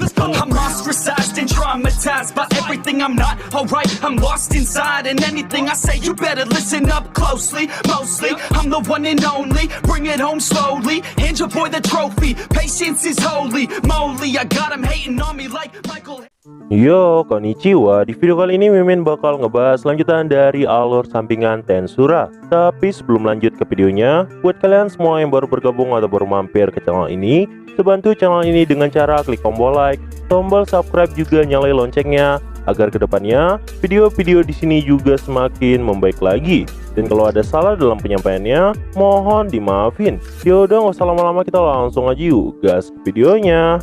I'm ostracized and traumatized by everything. I'm not alright, I'm lost inside. And anything I say, you better listen up closely. Mostly, I'm the one and only. Bring it home slowly. Hand your boy the trophy. Patience is holy moly. I got him hating on me like Michael. Yo, konnichiwa. Di video kali ini Mimin bakal ngebahas lanjutan dari alur sampingan Tensura. Tapi sebelum lanjut ke videonya, buat kalian semua yang baru bergabung atau baru mampir ke channel ini, bantu channel ini dengan cara klik tombol like, tombol subscribe, juga nyalain loncengnya agar kedepannya video-video di sini juga semakin membaik lagi. Dan kalau ada salah dalam penyampaiannya, mohon dimaafin. Yaudah, nggak usah lama-lama, kita langsung aja yuk gas ke videonya.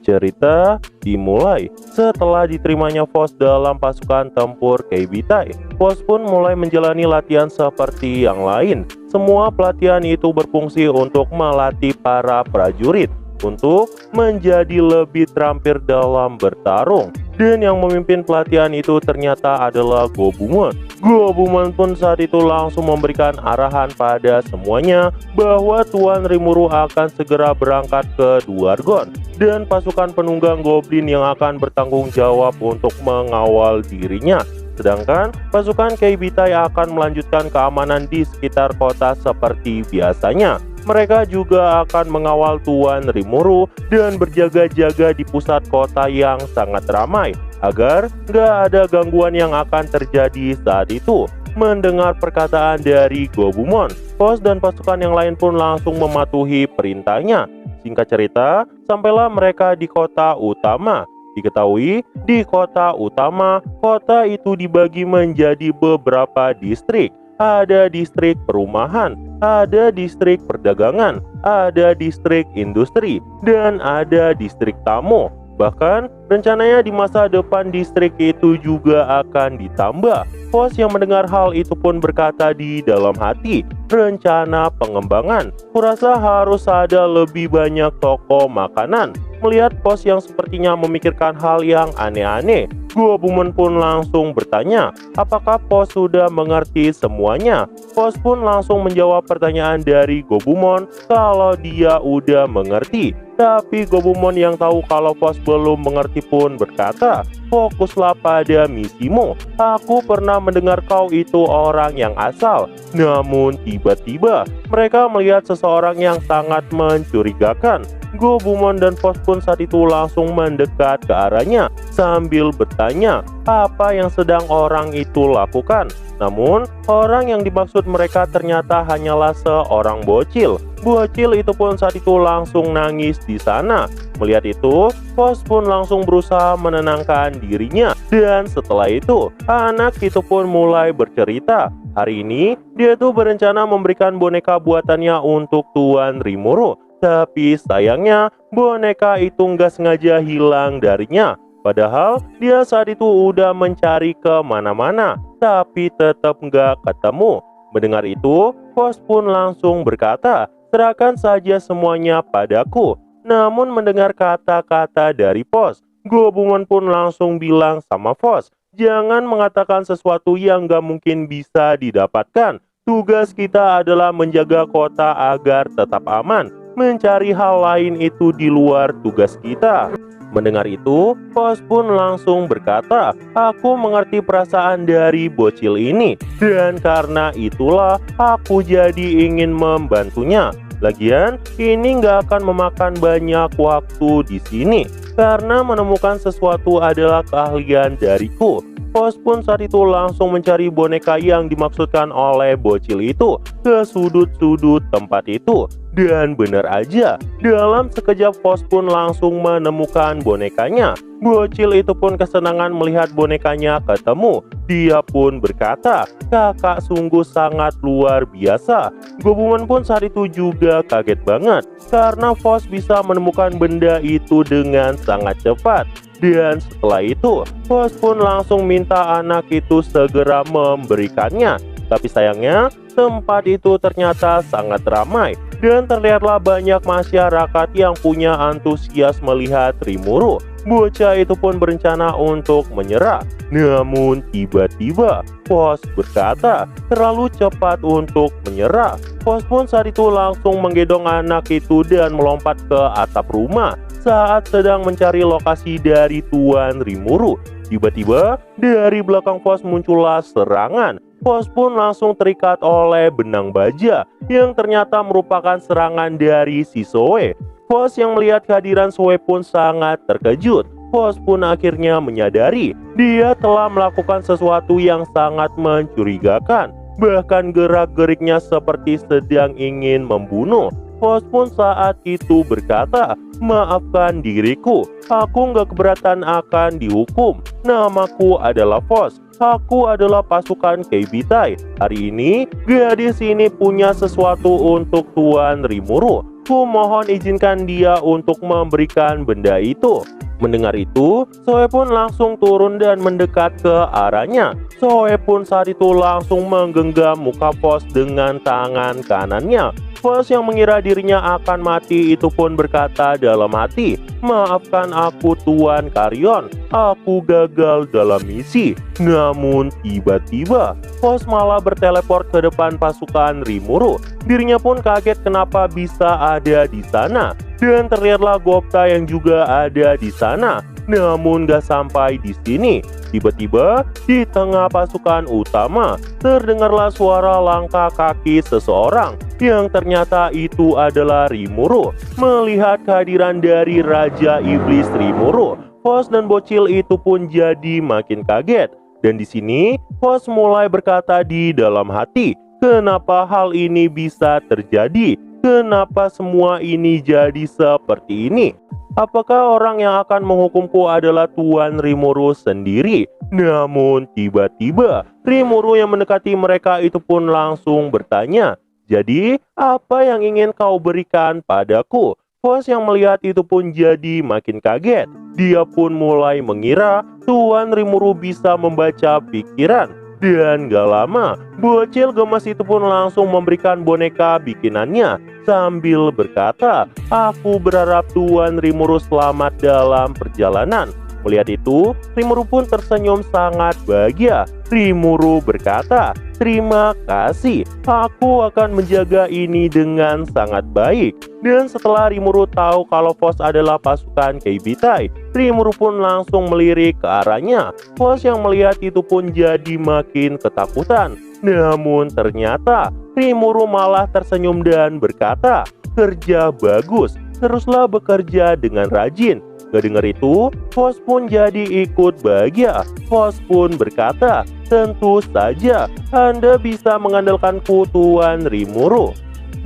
Cerita dimulai setelah diterimanya Vos dalam pasukan tempur Keibitai. Vos pun mulai menjalani latihan seperti yang lain. Semua pelatihan itu berfungsi untuk melatih para prajurit untuk menjadi lebih terampil dalam bertarung. Dan yang memimpin pelatihan itu ternyata adalah Gobumon. Gobumon pun saat itu langsung memberikan arahan pada semuanya bahwa Tuan Rimuru akan segera berangkat ke Duargon dan pasukan penunggang goblin yang akan bertanggung jawab untuk mengawal dirinya. Sedangkan pasukan Keibitai akan melanjutkan keamanan di sekitar kota seperti biasanya. Mereka juga akan mengawal Tuan Rimuru dan berjaga-jaga di pusat kota yang sangat ramai agar nggak ada gangguan yang akan terjadi saat itu. Mendengar perkataan dari Gobumon, Vos dan pasukan yang lain pun langsung mematuhi perintahnya. Singkat cerita, sampailah mereka di kota utama. Diketahui, di kota utama, kota itu dibagi menjadi beberapa distrik. Ada distrik perumahan, ada distrik perdagangan, ada distrik industri, dan ada distrik tamu. Bahkan rencananya di masa depan distrik itu juga akan ditambah. Vos yang mendengar hal itu pun berkata di dalam hati, rencana pengembangan. Kurasa harus ada lebih banyak toko makanan. Melihat Vos yang sepertinya memikirkan hal yang aneh-aneh, Gobumon pun langsung bertanya, apakah Vos sudah mengerti semuanya? Vos pun langsung menjawab pertanyaan dari Gobumon kalau dia udah mengerti. Tapi Gobumon yang tahu kalau Vos belum mengerti pun berkata, fokuslah pada misimu. Aku pernah mendengar kau itu orang yang asal. Namun tiba-tiba mereka melihat seseorang yang sangat mencurigakan. Gobumon dan Vos pun saat itu langsung mendekat ke arahnya sambil bertanya apa yang sedang orang itu lakukan. Namun orang yang dimaksud mereka ternyata hanyalah seorang bocil. Bocil itu pun saat itu langsung nangis di sana. Melihat itu, Vos pun langsung berusaha menenangkan dirinya. Dan setelah itu, anak itu pun mulai bercerita. Hari ini, dia tuh berencana memberikan boneka buatannya untuk Tuan Rimuru. Tapi sayangnya, boneka itu nggak sengaja hilang darinya. Padahal dia saat itu udah mencari kemana-mana, tapi tetap nggak ketemu. Mendengar itu, Vos pun langsung berkata, serahkan saja semuanya padaku. Namun mendengar kata-kata dari Vos, Gobumon pun langsung bilang sama Vos, jangan mengatakan sesuatu yang nggak mungkin bisa didapatkan. Tugas kita adalah menjaga kota agar tetap aman. Mencari hal lain itu di luar tugas kita. Mendengar itu, Vos pun langsung berkata, aku mengerti perasaan dari bocil ini. Dan karena itulah aku jadi ingin membantunya. Lagian, ini nggak akan memakan banyak waktu di sini. Karena menemukan sesuatu adalah keahlian dariku. Vos pun saat itu langsung mencari boneka yang dimaksudkan oleh bocil itu ke sudut-sudut tempat itu. Dan benar aja, dalam sekejap Vos pun langsung menemukan bonekanya. Bocil itu pun kesenangan melihat bonekanya ketemu. Dia pun berkata, kakak sungguh sangat luar biasa. Gobumon pun saat itu juga kaget banget karena Vos bisa menemukan benda itu dengan sangat cepat. Dan setelah itu, Vos pun langsung minta anak itu segera memberikannya. Tapi sayangnya, tempat itu ternyata sangat ramai. Dan terlihatlah banyak masyarakat yang punya antusias melihat Rimuru. Bocah itu pun berencana untuk menyerah. Namun tiba-tiba Vos berkata terlalu cepat untuk menyerah. Vos pun saat itu langsung menggendong anak itu dan melompat ke atap rumah. saat sedang mencari lokasi dari Tuan Rimuru. Tiba-tiba dari belakang Fox muncullah serangan. Fox pun langsung terikat oleh benang baja yang ternyata merupakan serangan dari si Zoe. Fox yang melihat kehadiran Zoe pun sangat terkejut. Fox pun akhirnya menyadari dia telah melakukan sesuatu yang sangat mencurigakan. Bahkan gerak-geriknya seperti sedang ingin membunuh. Fox pun saat itu berkata, "Maafkan diriku, aku nggak keberatan akan dihukum. Namaku adalah Fox. Aku adalah pasukan Keibitai. Hari ini, gadis ini punya sesuatu untuk Tuan Rimuru. Ku mohon izinkan dia untuk memberikan benda itu." Mendengar itu, Zoe pun langsung turun dan mendekat ke arahnya. Zoe pun saat itu langsung menggenggam muka Fox dengan tangan kanannya. Fox yang mengira dirinya akan mati itu pun berkata dalam hati, "Maafkan aku Tuan Carrion, aku gagal dalam misi." Namun tiba-tiba Fox malah berteleport ke depan pasukan Rimuru. Dirinya pun kaget kenapa bisa ada di sana. Dan terlihatlah Gobta yang juga ada di sana. Namun gak sampai di sini. Tiba-tiba di tengah pasukan utama terdengarlah suara langkah kaki seseorang yang ternyata itu adalah Rimuru. Melihat kehadiran dari Raja Iblis Rimuru, Fox dan bocil itu pun jadi makin kaget. Dan di sini Fox mulai berkata di dalam hati, "Kenapa hal ini bisa terjadi? Kenapa semua ini jadi seperti ini? Apakah orang yang akan menghukumku adalah Tuan Rimuru sendiri?" Namun tiba-tiba Rimuru yang mendekati mereka itu pun langsung bertanya, "Jadi apa yang ingin kau berikan padaku?" Fox yang melihat itu pun jadi makin kaget. Dia pun mulai mengira Tuan Rimuru bisa membaca pikiran. Dan gak lama, bocil gemas itu pun langsung memberikan boneka bikinannya sambil berkata, "Aku berharap Tuan Rimuru selamat dalam perjalanan." Melihat itu, Rimuru pun tersenyum sangat bahagia. Rimuru berkata, "Terima kasih, aku akan menjaga ini dengan sangat baik." Dan setelah Rimuru tahu kalau Fox adalah pasukan Keibitai, Rimuru pun langsung melirik ke arahnya. Fox yang melihat itu pun jadi makin ketakutan. Namun ternyata Rimuru malah tersenyum dan berkata, "Kerja bagus, teruslah bekerja dengan rajin." Gak dengar itu, Fox pun jadi ikut bahagia. Fox pun berkata, "Tentu saja, Anda bisa mengandalkanku Tuan Rimuru."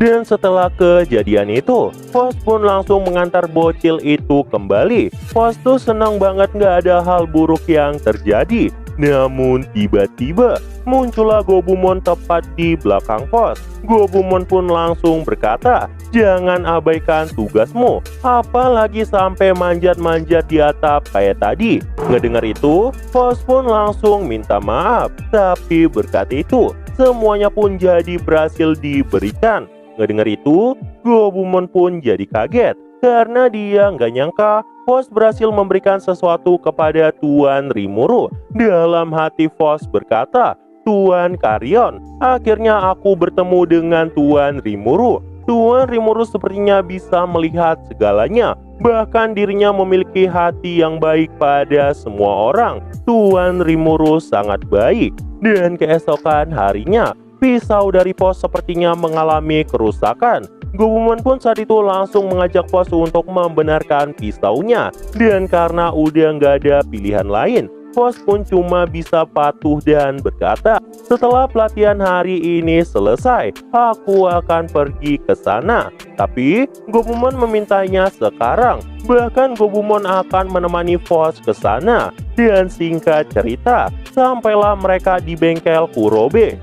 Dan setelah kejadian itu, Fox pun langsung mengantar bocil itu kembali. Fox tuh senang banget gak ada hal buruk yang terjadi. Namun tiba-tiba muncullah Gobumon tepat di belakang Fox. Gobumon pun langsung berkata, "Jangan abaikan tugasmu, apalagi sampai manjat-manjat di atap kayak tadi." Ngedengar itu, Fox pun langsung minta maaf. Tapi berkat itu, semuanya pun jadi berhasil diberikan. Ngedengar itu, Gobumon pun jadi kaget karena dia nggak nyangka Fox berhasil memberikan sesuatu kepada Tuan Rimuru. Dalam hati Fox berkata, "Tuan Carrion, akhirnya aku bertemu dengan Tuan Rimuru." Tuan Rimuru sepertinya bisa melihat segalanya. Bahkan dirinya memiliki hati yang baik pada semua orang. Tuan Rimuru sangat baik. Dan keesokan harinya, pisau dari Fox sepertinya mengalami kerusakan. Gobumon pun saat itu langsung mengajak Fox untuk membenarkan pisaunya. Dan karena udah nggak ada pilihan lain, Fox pun cuma bisa patuh dan berkata, "Setelah pelatihan hari ini selesai, aku akan pergi ke sana." Tapi Gobumon memintanya sekarang. Bahkan Gobumon akan menemani Fox ke sana. Dan singkat cerita, sampailah mereka di bengkel Kurobe.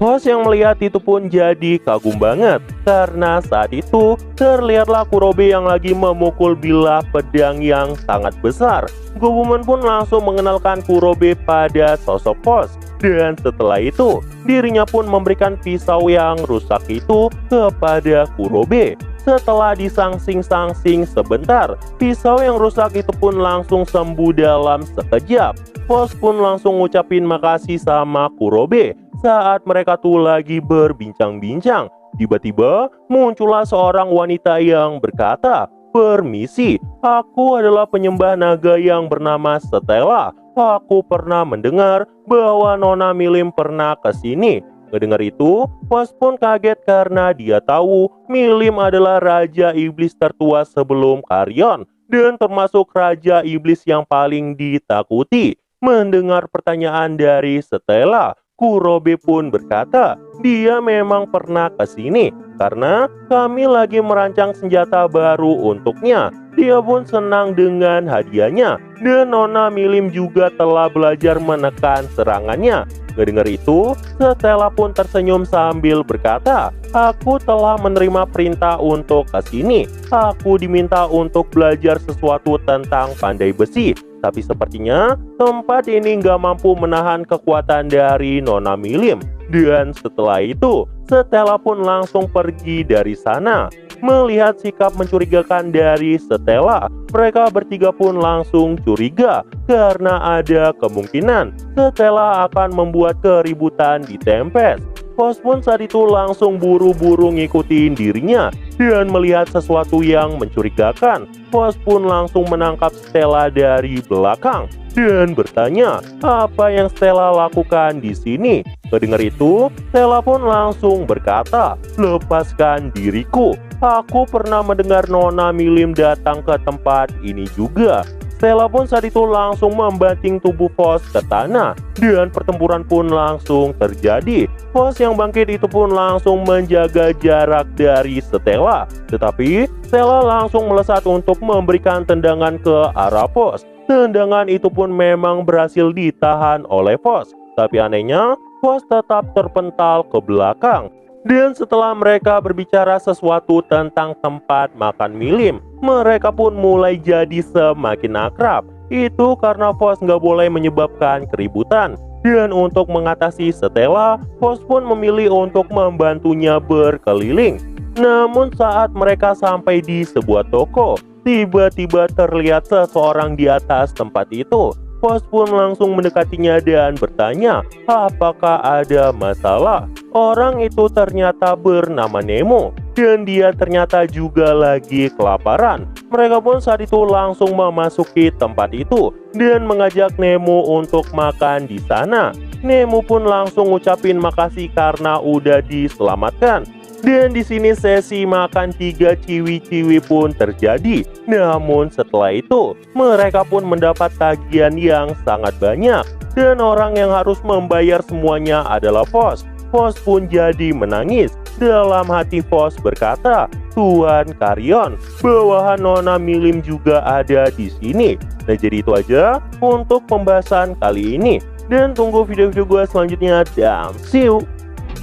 Fox yang melihat itu pun jadi kagum banget karena saat itu terlihatlah Kurobe yang lagi memukul bilah pedang yang sangat besar. Gobumon pun langsung mengenalkan Kurobe pada sosok Fox. Dan setelah itu, dirinya pun memberikan pisau yang rusak itu kepada Kurobe. Setelah disangsing-sangsing sebentar, pisau yang rusak itu pun langsung sembuh dalam sekejap. Fox pun langsung ngucapin makasih sama Kurobe. Saat mereka tuh lagi berbincang-bincang, tiba-tiba muncullah seorang wanita yang berkata, "Permisi, aku adalah penyembah naga yang bernama Stella. Aku pernah mendengar bahwa Nona Milim pernah ke sini." Mendengar itu, Fos pun kaget karena dia tahu Milim adalah raja iblis tertua sebelum Carrion dan termasuk raja iblis yang paling ditakuti. Mendengar pertanyaan dari Stella, Kurobe pun berkata, dia memang pernah ke sini karena kami lagi merancang senjata baru untuknya. Dia pun senang dengan hadiahnya dan Nona Milim juga telah belajar menekan serangannya. Mendengar itu, Stella pun tersenyum sambil berkata, aku telah menerima perintah untuk ke sini. Aku diminta untuk belajar sesuatu tentang pandai besi. Tapi sepertinya tempat ini nggak mampu menahan kekuatan dari Nona Milim. Dan setelah itu, Stella pun langsung pergi dari sana. Melihat sikap mencurigakan dari Stella, mereka bertiga pun langsung curiga karena ada kemungkinan Stella akan membuat keributan di Tempest. Fos pun saat itu langsung buru-buru ngikutin dirinya dan melihat sesuatu yang mencurigakan. Fos pun langsung menangkap Stella dari belakang dan bertanya apa yang Stella lakukan di sini. Mendengar itu, Stella pun langsung berkata, lepaskan diriku. Aku pernah mendengar Nona Milim datang ke tempat ini juga. Stella pun saat itu langsung membanting tubuh Fos ke tanah dan pertempuran pun langsung terjadi. Fos yang bangkit itu pun langsung menjaga jarak dari Stella. Tetapi Stella langsung melesat untuk memberikan tendangan ke arah Fos. Tendangan itu pun memang berhasil ditahan oleh Fos. Tapi anehnya, Fos tetap terpental ke belakang. Dan setelah mereka berbicara sesuatu tentang tempat makan Milim, mereka pun mulai jadi semakin akrab. Itu karena Fos nggak boleh menyebabkan keributan. Dan untuk mengatasi Stella, Fos pun memilih untuk membantunya berkeliling. Namun saat mereka sampai di sebuah toko, tiba-tiba terlihat seseorang di atas tempat itu. Fos pun langsung mendekatinya dan bertanya, apakah ada masalah? Orang itu ternyata bernama Nemo dan dia ternyata juga lagi kelaparan. Mereka pun saat itu langsung memasuki tempat itu dan mengajak Nemo untuk makan di sana. Nemo pun langsung ngucapin makasih karena udah diselamatkan. Dan di sini sesi makan 3 ciwi-ciwi pun terjadi. Namun setelah itu, mereka pun mendapat tagihan yang sangat banyak. Dan orang yang harus membayar semuanya adalah Fos. Fos pun jadi menangis. Dalam hati Fos berkata, Tuan Carrion, bawahan Nona Milim juga ada di sini. Nah jadi itu aja untuk pembahasan kali ini. Dan tunggu video-video gue selanjutnya dan see you!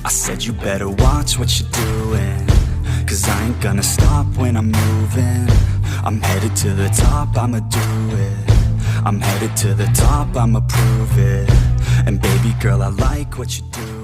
I said you better watch what you're doing, 'cause I ain't gonna stop when I'm moving. I'm headed to the top, I'ma do it. I'm headed to the top, I'ma prove it. And baby girl, I like what you do.